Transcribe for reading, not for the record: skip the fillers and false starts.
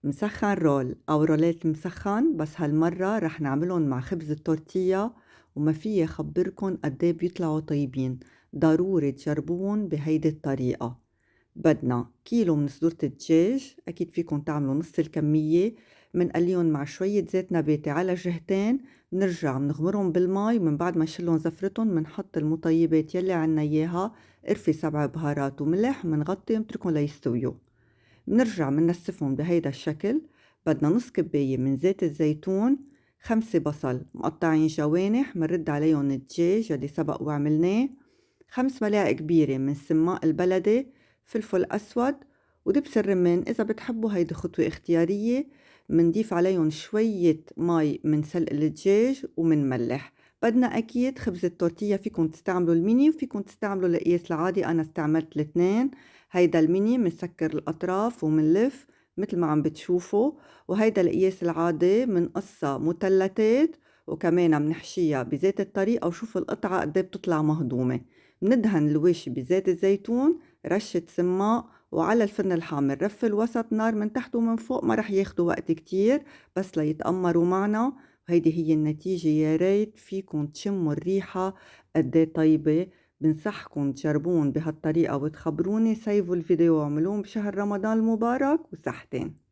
مسخن رول أو رولات مسخن، بس هالمرة رح نعملن مع خبز التورتية، وما فيي خبركن قديه بيطلعوا طيبين. ضروري تجربوهن بهيدي الطريقة. بدنا كيلو من صدورة الدجاج، أكيد فيكن تعملوا نص الكمية. منقليهم مع شوية زيت نباتي على جهتين، منرجع منغمرهم بالماء، ومن بعد ما نشيلهم زفرتهم منحط المطيبات يلي عنا إياها، قرفة 7 بهارات وملح، منغطي ونتركهم ليستويوا. منرجع مننسفهم بهيدا الشكل. بدنا نص كباية من زيت الزيتون، 5 بصل مقطعين جوانح منرد عليهم الدجاج يلي سبق وعملناه، 5 ملاعق كبيرة من سماق البلدي، فلفل أسود، ودبس الرمان. إذا بتحبوا هيدي خطوة اختيارية. منضيف عليهم شوية مي من سلق الدجاج ومنملح. بدنا أكيد خبز التورتية، فيكن تستعملوا الميني وفيكن تستعملوا القياس العادي، أنا استعملت الاثنين. هيدا الميني منسكر الأطراف ومنلف مثل ما عم بتشوفوا، وهيدا القياس العادي منقصها مثلثات، وكمان منحشيها بزيت الطريقة، وشوفوا القطعة قديه بتطلع مهضومة. مندهن الوش بزيت الزيتون، رشة سماق، وعلى الفرن الحامل رف الوسط نار من تحت ومن فوق، ما رح ياخدوا وقت كتير بس ليتأمروا معنا. وهيدي هي النتيجة. يا ريت فيكن تشموا الريحة قديه طيبة. بنصحكن تجربون بهالطريقة وتخبروني. سيفوا الفيديو وعملوهم بشهر رمضان المبارك وصحتين.